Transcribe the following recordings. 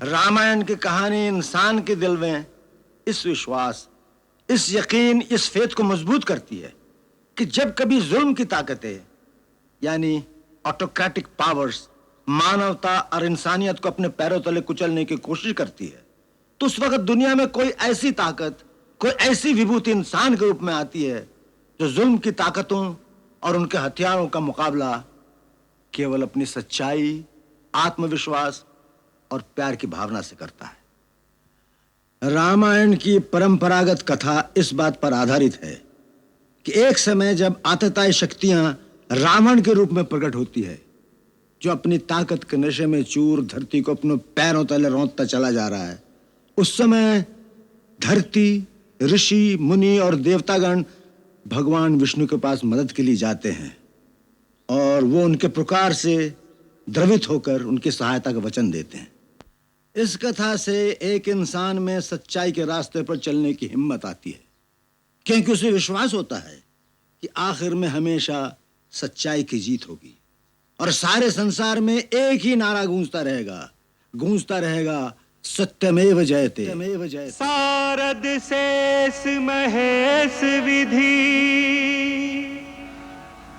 रामायण की कहानी इंसान के दिल में इस विश्वास, इस यकीन, इस फेथ को मजबूत करती है कि जब कभी जुल्म की ताकतें यानी ऑटोक्रेटिक पावर्स मानवता और इंसानियत को अपने पैरों तले कुचलने की कोशिश करती है, तो उस वक्त दुनिया में कोई ऐसी ताकत, कोई ऐसी विभूति इंसान के रूप में आती है जो जुल्म की ताकतों और उनके हथियारों का मुकाबला केवल अपनी सच्चाई, आत्मविश्वास और प्यार की भावना से करता है। रामायण की परंपरागत कथा इस बात पर आधारित है कि एक समय जब आतताई शक्तियां रावण के रूप में प्रकट होती है, जो अपनी ताकत के नशे में चूर धरती को अपने पैरों तले रौंदता चला जा रहा है, उस समय धरती, ऋषि, मुनि और देवतागण भगवान विष्णु के पास मदद के लिए जाते हैं और वो उनके पुकार से द्रवित होकर उनकी सहायता का वचन देते हैं। इस कथा से एक इंसान में सच्चाई के रास्ते पर चलने की हिम्मत आती है, क्योंकि उसे विश्वास होता है कि आखिर में हमेशा सच्चाई की जीत होगी और सारे संसार में एक ही नारा गूंजता रहेगा, सत्यमेव जयते। सारद शेष महेश विधि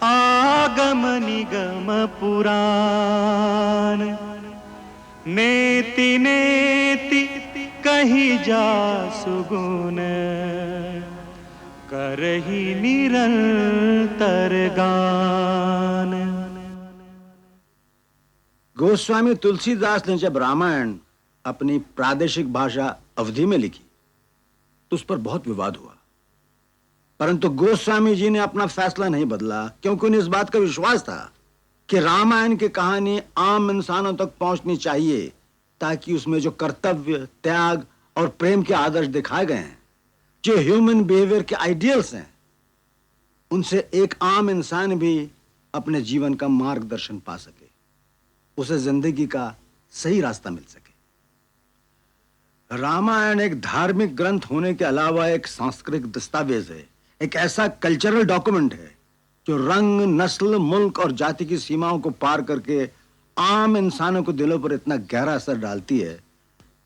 आगम निगम पुराण नेति नेति कही जा सुगुन करही निरंतर गान। गोस्वामी तुलसीदास ने जब रामायण अपनी प्रादेशिक भाषा अवधी में लिखी तो उस पर बहुत विवाद हुआ, परंतु गोस्वामी जी ने अपना फैसला नहीं बदला, क्योंकि उन्हें इस बात का विश्वास था कि रामायण की कहानी आम इंसानों तक पहुंचनी चाहिए, ताकि उसमें जो कर्तव्य, त्याग और प्रेम के आदर्श दिखाए गए हैं, जो ह्यूमन बिहेवियर के आइडियल्स हैं, उनसे एक आम इंसान भी अपने जीवन का मार्गदर्शन पा सके, उसे जिंदगी का सही रास्ता मिल सके। रामायण एक धार्मिक ग्रंथ होने के अलावा एक सांस्कृतिक दस्तावेज है, एक ऐसा कल्चरल डॉक्यूमेंट है जो रंग, नस्ल, मुल्क और जाति की सीमाओं को पार करके आम इंसानों को दिलों पर इतना गहरा असर डालती है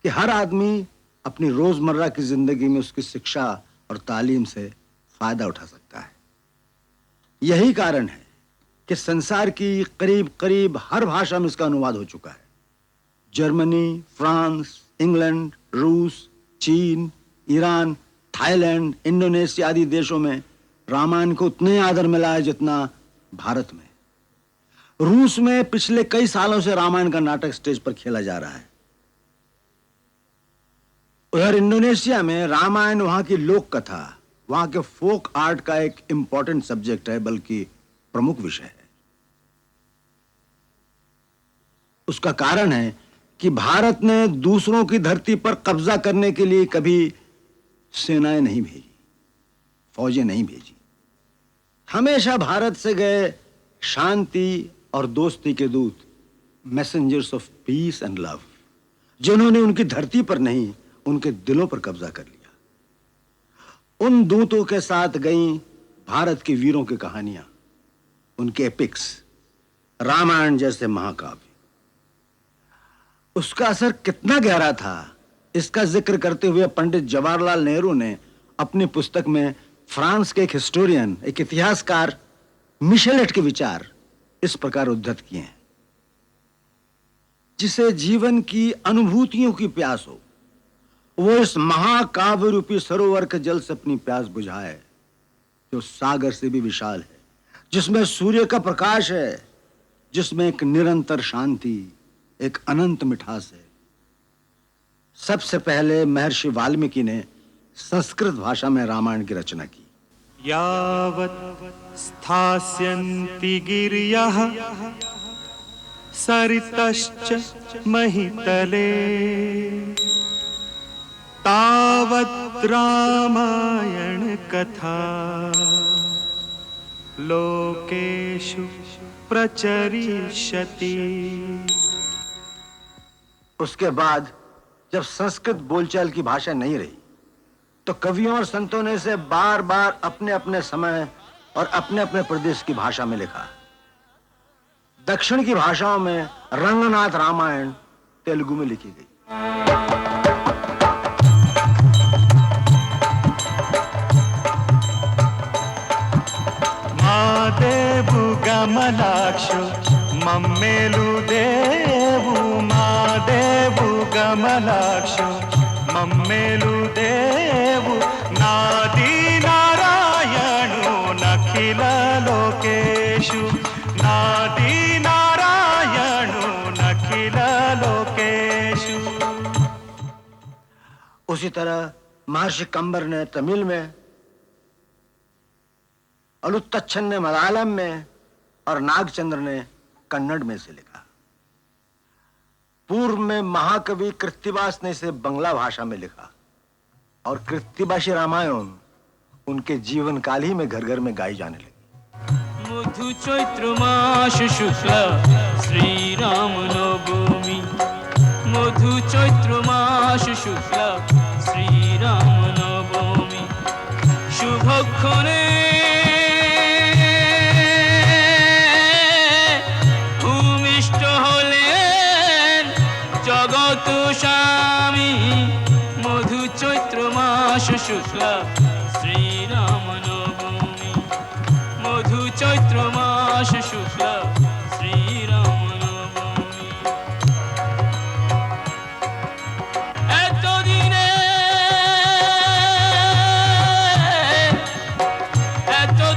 कि हर आदमी अपनी रोजमर्रा की जिंदगी में उसकी शिक्षा और तालीम से फायदा उठा सकता है। यही कारण है कि संसार की करीब करीब हर भाषा में इसका अनुवाद हो चुका है। जर्मनी, फ्रांस, इंग्लैंड, रूस, चीन, ईरान, थाईलैंड, इंडोनेशिया आदि देशों में रामायण को उतने आदर मिला है जितना भारत में। रूस में पिछले कई सालों से रामायण का नाटक स्टेज पर खेला जा रहा है। उधर इंडोनेशिया में रामायण वहां की लोक कथा, वहां के फोक आर्ट का एक इंपॉर्टेंट सब्जेक्ट है, बल्कि प्रमुख विषय है। उसका कारण है कि भारत ने दूसरों की धरती पर कब्जा करने के लिए कभी सेनाएं नहीं भेजी, फौजें नहीं भेजी। हमेशा भारत से गए शांति और दोस्ती के दूत, messengers of peace and love, जिन्होंने उनकी धरती पर नहीं, उनके दिलों पर कब्जा कर लिया। उन दूतों के साथ गई भारत के वीरों की कहानियां, उनके एपिक्स, रामायण जैसे महाकाव्य। उसका असर कितना गहरा था, इसका जिक्र करते हुए पंडित जवाहरलाल नेहरू ने अपनी पुस्तक में फ्रांस के एक हिस्टोरियन, एक इतिहासकार मिशेलेट के विचार इस प्रकार उद्धृत किए हैं। जिसे जीवन की अनुभूतियों की प्यास हो, वो इस महाकाव्य रूपी सरोवर के जल से अपनी प्यास बुझाए, जो सागर से भी विशाल है, जिसमें सूर्य का प्रकाश है, जिसमें एक निरंतर शांति, एक अनंत मिठास है। सबसे पहले महर्षि वाल्मीकि ने संस्कृत भाषा में रामायण की रचना की। यावत् स्थास्यन्ति गिर्यः सरितश्च महितले तावत् रामायण कथा लोकेषु प्रचरिष्यति। उसके बाद जब संस्कृत बोलचाल की भाषा नहीं रही, तो कवियों और संतों ने इसे बार बार अपने अपने समय और अपने अपने प्रदेश की भाषा में लिखा। दक्षिण की भाषाओं में रंगनाथ रामायण तेलुगु में लिखी गई। ಮಾದೇವು ಗಮಲಾಕ್ಷು ಮಮ್ಮೇಲು ದೇವು ಮಾದೇವು ಗಮಲಾಕ್ಷು ಮಮ್ಮೇಲು ದೇವು ನಾದಿ ನಾರಾಯಣು ನಖಿಲ ಲೋಕೇಶು ನಾದಿ ನಾರಾयणु नखिल लोकेशु। उसी तरह महर्षि कंबर ने तमिल में, अलुत्तच्छन ने मलयालम में और नागचंद्र ने कन्नड़ में से लिखा। पूर्व में महाकवि कृत्तिवास ने इसे बंगला भाषा में लिखा और कृत्तिवासी रामायण उनके जीवन काल ही में घर घर में गाई जाने लगी। मधु चैत्र मास शुक्ल श्री राम नवमी मधु चैत्र मास शुक्ल श्री राम नवमी शुभक्षणे भूमिष्ठ हलेन जगत स्वामी मधु चैत्र मास शुक्ल श्री राम नवमी मधु चैत्र मास शुक्ल श्री राम नवमी। एत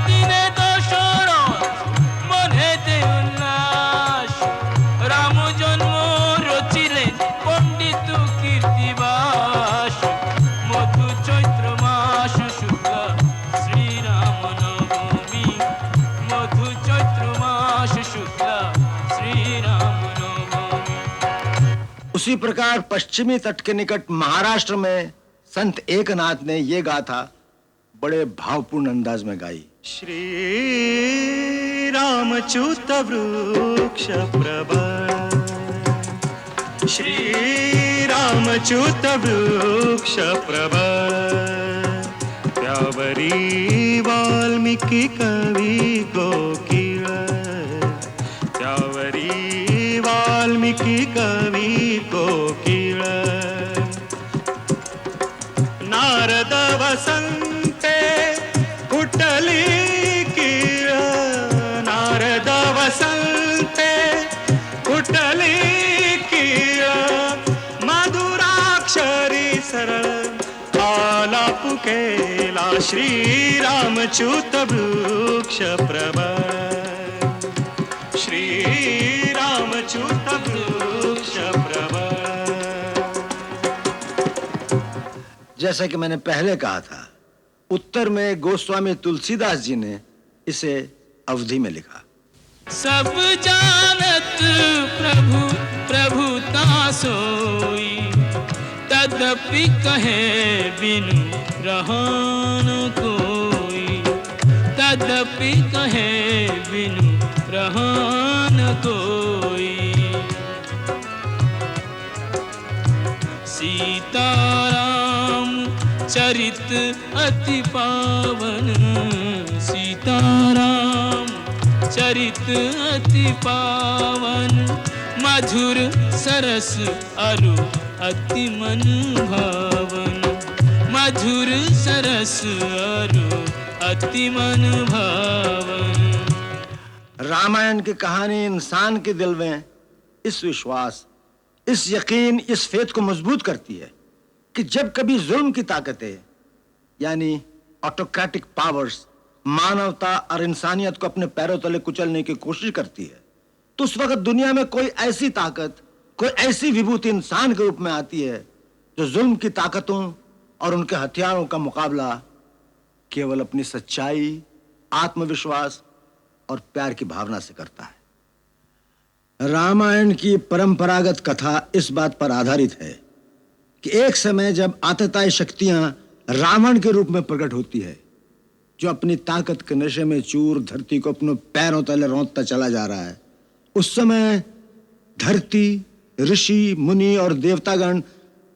दिने दशरथ मनेते उल्लास राम जन्म रचिले पंडित कीर्तिवास मधु चैत्र मास शुक्ल श्री राम नवमी मधु चैत्र मास शुक्ल श्री राम नवमी। उसी प्रकार पश्चिमी तट के निकट महाराष्ट्र में संत एकनाथ ने ये गाथा बड़े भावपूर्ण अंदाज में गाई। श्री रामच्युत वृक्ष प्रवर श्री रामच्युत वृक्ष प्रवर त्यावरी वाल्मीकि कवि कोकिल त्यावरी वाल्मीकि कवि कोकिल नारद वसंते कुटली कीळ नारद वसंते कुटली कीळ मधुराक्षरी सरळ आलाप केला श्री रामच्युत वृक्ष प्रवर श्री रामच्युत वृक्ष प्रवर। जैसा कि मैंने पहले कहा था, उत्तर में गोस्वामी तुलसीदास जी ने इसे अवधि में लिखा। सब जानत प्रभु प्रभुता सोई तदपि कहे बिनु रहन कोई तदपि कहे बिनु रहन कोई। सीताराम चरित अति पावन सीताराम चरित अति पावन मधुर सरस अरु अति मन भावन मधुर सरस अरु अति मन भावन। रामायण की कहानी इंसान के दिल में इस विश्वास, इस यकीन, इस फेथ को मजबूत करती है कि जब कभी जुल्म की ताकतें यानी ऑटोक्रेटिक पावर्स मानवता और इंसानियत को अपने पैरों तले कुचलने की कोशिश करती है, तो उस वक्त दुनिया में कोई ऐसी ताकत, कोई ऐसी विभूति इंसान के रूप में आती है जो जुल्म की ताकतों और उनके हथियारों का मुकाबला केवल अपनी सच्चाई, आत्मविश्वास और प्यार की भावना से करता है। रामायण की परंपरागत कथा इस बात पर आधारित है कि एक समय जब आतताई शक्तियां रावण के रूप में प्रकट होती है, जो अपनी ताकत के नशे में चूर धरती को अपने पैरों तले रौंदता चला जा रहा है, उस समय धरती, ऋषि, मुनि और देवतागण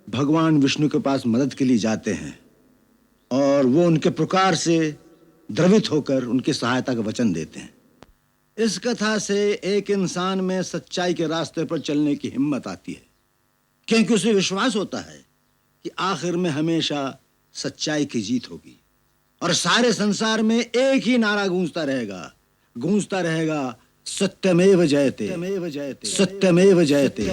भगवान विष्णु के पास मदद के लिए जाते हैं और वो उनके पुकार से द्रवित होकर उनकी सहायता का वचन देते हैं। इस कथा से एक इंसान में सच्चाई के रास्ते पर चलने की हिम्मत आती है क्योंकि उसे विश्वास होता है कि आखिर में हमेशा सच्चाई की जीत होगी और सारे संसार में एक ही नारा गूंजता रहेगा, सत्यमेव जयते, सत्यमेव जयते, सत्यमेव जयते।